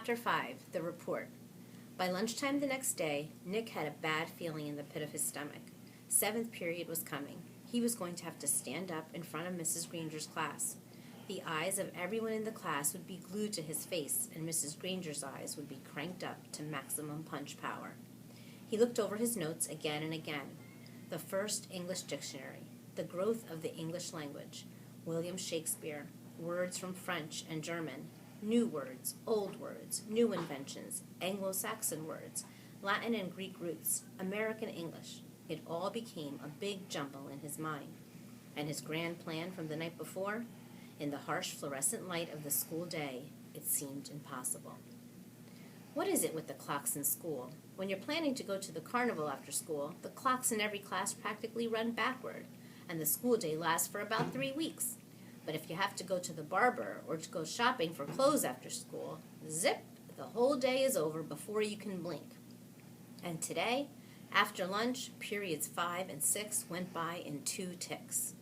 Chapter 5, The Report. By lunchtime the next day, Nick had a bad feeling in the pit of his stomach. Seventh period was coming. He was going to have to stand up in front of Mrs. Granger's class. The eyes of everyone in the class would be glued to his face, and Mrs. Granger's eyes would be cranked up to maximum punch power. He looked over his notes again and again. The First English Dictionary, The Growth of the English Language, William Shakespeare, Words from French and German, New words, old words, new inventions, Anglo-Saxon words, Latin and Greek roots, American English. It all became a big jumble in his mind. And his grand plan from the night before? In the harsh fluorescent light of the school day, it seemed impossible. What is it with the clocks in school? When you're planning to go to the carnival after school, the clocks in every class practically run backward, and the school day lasts for about 3 weeks. But if you have to go to the barber or to go shopping for clothes after school, zip, the whole day is over before you can blink. And today, after lunch, periods 5 and 6 went by in 2 ticks.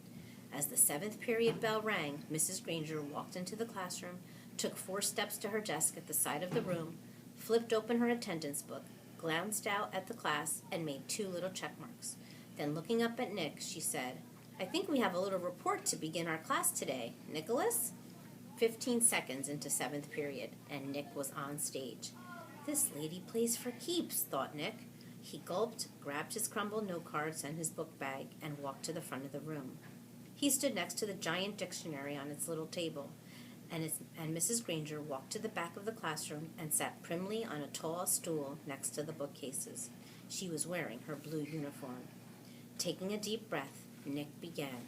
As the 7th period bell rang, Mrs. Granger walked into the classroom, took 4 steps to her desk at the side of the room, flipped open her attendance book, glanced out at the class, and made 2 little check marks. Then looking up at Nick, she said, "I think we have a little report to begin our class today. Nicholas?" 15 seconds into 7th period, and Nick was on stage. This lady plays for keeps, thought Nick. He gulped, grabbed his crumbled note cards and his book bag, and walked to the front of the room. He stood next to the giant dictionary on its little table, and Mrs. Granger walked to the back of the classroom and sat primly on a tall stool next to the bookcases. She was wearing her blue uniform. Taking a deep breath, Nick began.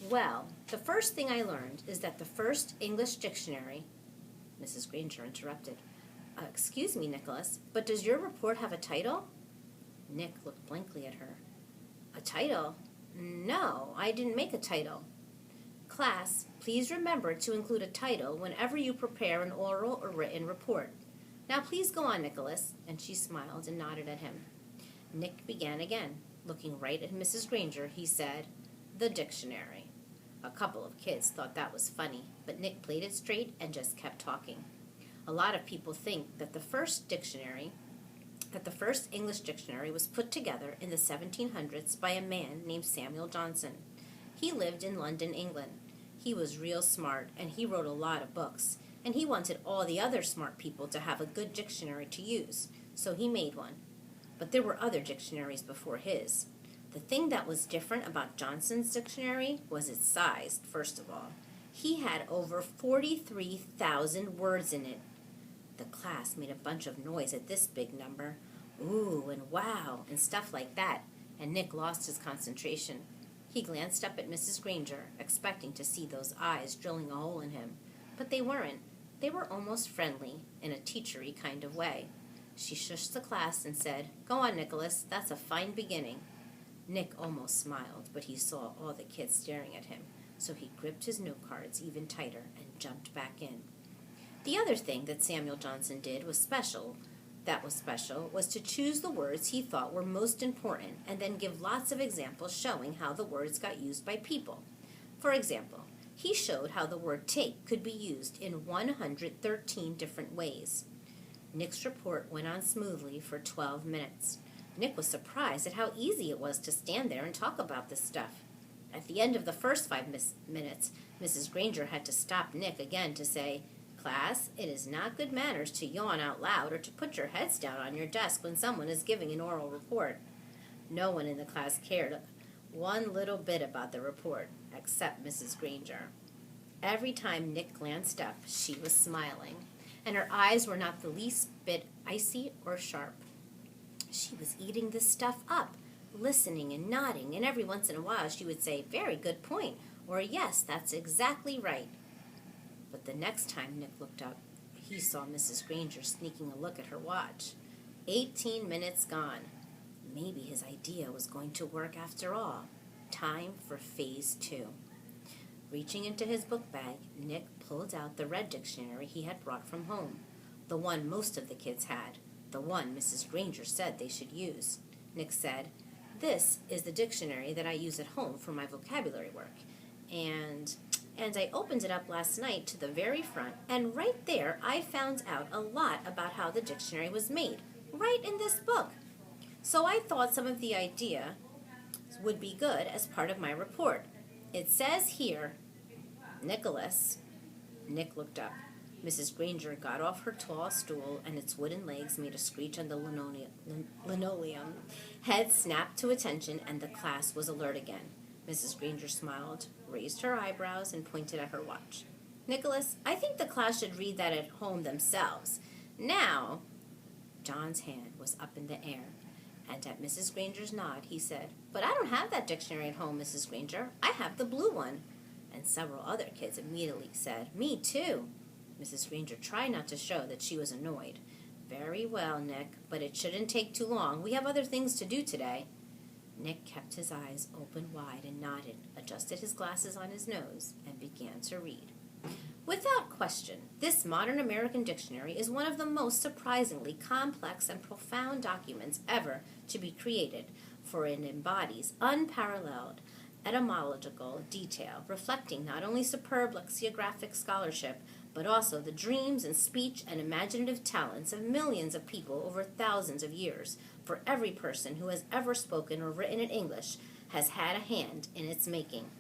"Well, the first thing I learned is that the First English Dictionary—" Mrs. Granger interrupted. "Excuse me, Nicholas, but does your report have a title?" Nick looked blankly at her. "A title? No, I didn't make a title." "Class, please remember to include a title whenever you prepare an oral or written report. Now please go on, Nicholas," and she smiled and nodded at him. Nick began again. Looking right at Mrs. Granger, he said, "The dictionary." A couple of kids thought that was funny, but Nick played it straight and just kept talking. A lot of people think that the first English dictionary was put together in the 1700s by a man named Samuel Johnson. He lived in London, England. He was real smart, and he wrote a lot of books, and he wanted all the other smart people to have a good dictionary to use, so he made one. But there were other dictionaries before his. The thing that was different about Johnson's dictionary was its size, first of all. He had over 43,000 words in it. The class made a bunch of noise at this big number. Ooh and wow and stuff like that, and Nick lost his concentration. He glanced up at Mrs. Granger, expecting to see those eyes drilling a hole in him. But they weren't. They were almost friendly, in a teachery kind of way. She shushed the class and said, "Go on, Nicholas, that's a fine beginning." Nick almost smiled, but he saw all the kids staring at him, so he gripped his note cards even tighter and jumped back in. The other thing that Samuel Johnson did was special was to choose the words he thought were most important and then give lots of examples showing how the words got used by people. For example, he showed how the word take could be used in 113 different ways. Nick's report went on smoothly for 12 minutes. Nick was surprised at how easy it was to stand there and talk about this stuff. At the end of the first 5 minutes, Mrs. Granger had to stop Nick again to say, "Class, it is not good manners to yawn out loud or to put your heads down on your desk when someone is giving an oral report." No one in the class cared one little bit about the report, except Mrs. Granger. Every time Nick glanced up, she was smiling, and her eyes were not the least bit icy or sharp. She was eating this stuff up, listening and nodding, and every once in a while she would say, "Very good point," or "Yes, that's exactly right." But the next time Nick looked up, he saw Mrs. Granger sneaking a look at her watch. 18 minutes gone. Maybe his idea was going to work after all. Time for phase 2. Reaching into his book bag, Nick pulled out the red dictionary he had brought from home, the one most of the kids had, the one Mrs. Granger said they should use. Nick said, "This is the dictionary that I use at home for my vocabulary work, and and I opened it up last night to the very front, and right there I found out a lot about how the dictionary was made, right in this book. So I thought some of the idea would be good as part of my report. It says here, Nicholas. Nick looked up. Mrs. Granger got off her tall stool, and its wooden legs made a screech on the linoleum. Head snapped to attention, and the class was alert again. Mrs. Granger smiled, raised her eyebrows, and pointed at her watch. Nicholas, I think the class should read that at home themselves. Now, John's hand was up in the air, and at Mrs. Granger's nod, he said, But I don't have that dictionary at home, Mrs. Granger. I have the blue one. And several other kids immediately said, Me too. Mrs. Granger tried not to show that she was annoyed. Very well, Nick, but it shouldn't take too long. We have other things to do today. Nick kept his eyes open wide and nodded, adjusted his glasses on his nose, and began to read. Without question, this modern American dictionary is one of the most surprisingly complex and profound documents ever to be created, for it embodies unparalleled etymological detail, reflecting not only superb lexicographic scholarship, but also the dreams and speech and imaginative talents of millions of people over thousands of years. For every person who has ever spoken or written in English has had a hand in its making.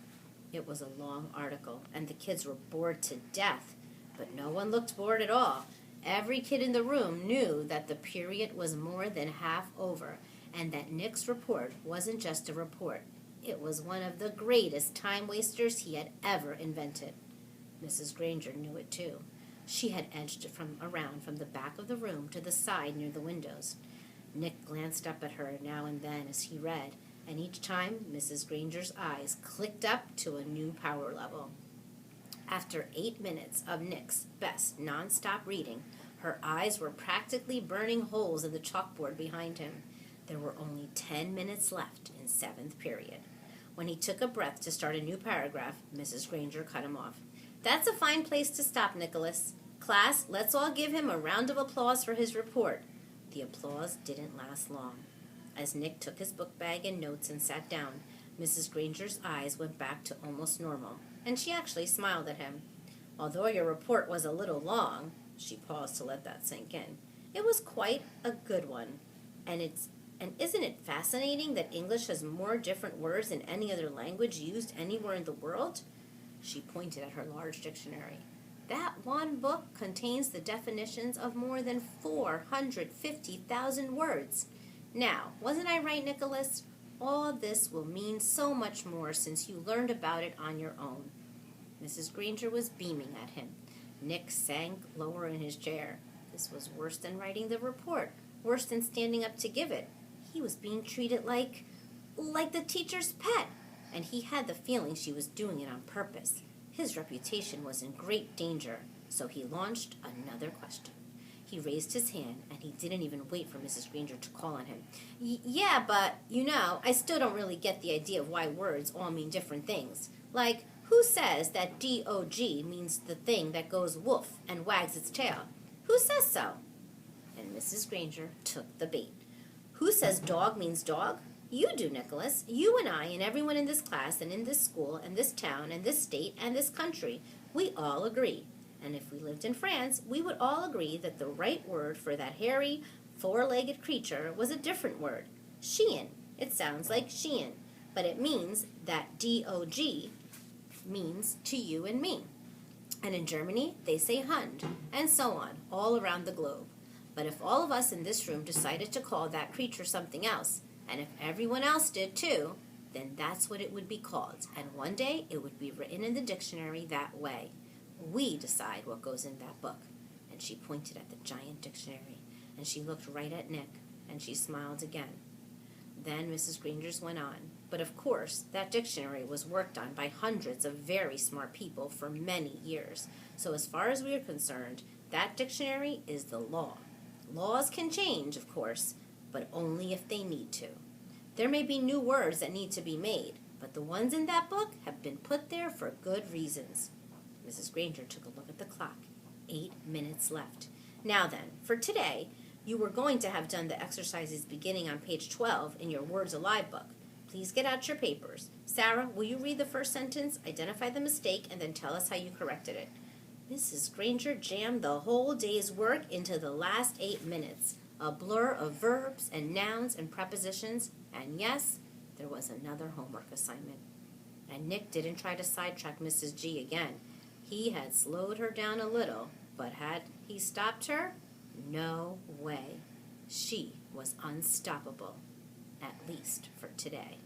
It was a long article, and the kids were bored to death, but no one looked bored at all. Every kid in the room knew that the period was more than half over, and that Nick's report wasn't just a report. It was one of the greatest time wasters he had ever invented. Mrs. Granger knew it too. She had edged around from the back of the room to the side near the windows. Nick glanced up at her now and then as he read, and each time Mrs. Granger's eyes clicked up to a new power level. After 8 minutes of Nick's best non-stop reading, her eyes were practically burning holes in the chalkboard behind him. There were only 10 minutes left in 7th period. When he took a breath to start a new paragraph, Mrs. Granger cut him off. That's a fine place to stop, Nicholas. Class, let's all give him a round of applause for his report. The applause didn't last long. As Nick took his book bag and notes and sat down, Mrs. Granger's eyes went back to almost normal, and she actually smiled at him. Although your report was a little long, she paused to let that sink in, it was quite a good one. And isn't it fascinating that English has more different words than any other language used anywhere in the world? She pointed at her large dictionary. That one book contains the definitions of more than 450,000 words. Now, wasn't I right, Nicholas? All this will mean so much more since you learned about it on your own. Mrs. Granger was beaming at him. Nick sank lower in his chair. This was worse than writing the report, worse than standing up to give it. He was being treated like the teacher's pet, and he had the feeling she was doing it on purpose. His reputation was in great danger, so he launched another question. He raised his hand, and he didn't even wait for Mrs. Granger to call on him. Yeah, but, I still don't really get the idea of why words all mean different things. Like, who says that D-O-G means the thing that goes woof and wags its tail? Who says so? And Mrs. Granger took the bait. Who says dog means dog? You do, Nicholas. You and I and everyone in this class and in this school and this town and this state and this country, we all agree. And if we lived in France, we would all agree that the right word for that hairy, four-legged creature was a different word. Chien. It sounds like Shein, but it means that D-O-G means to you and me. And in Germany, they say Hund, and so on, all around the globe. But if all of us in this room decided to call that creature something else, and if everyone else did too, then that's what it would be called, and one day it would be written in the dictionary that way. We decide what goes in that book. And she pointed at the giant dictionary, and she looked right at Nick, and she smiled again. Then Mrs. Granger's went on. But of course, that dictionary was worked on by hundreds of very smart people for many years. So as far as we are concerned, that dictionary is the law. Laws can change, of course, but only if they need to. There may be new words that need to be made, but the ones in that book have been put there for good reasons. Mrs. Granger took a look at the clock. 8 minutes left. Now then, for today, you were going to have done the exercises beginning on page 12 in your Words Alive book. Please get out your papers. Sarah, will you read the first sentence, identify the mistake, and then tell us how you corrected it? Mrs. Granger jammed the whole day's work into the last 8 minutes. A blur of verbs and nouns and prepositions, and yes, there was another homework assignment. And Nick didn't try to sidetrack Mrs. G again. He had slowed her down a little, but had he stopped her? No way. She was unstoppable, at least for today.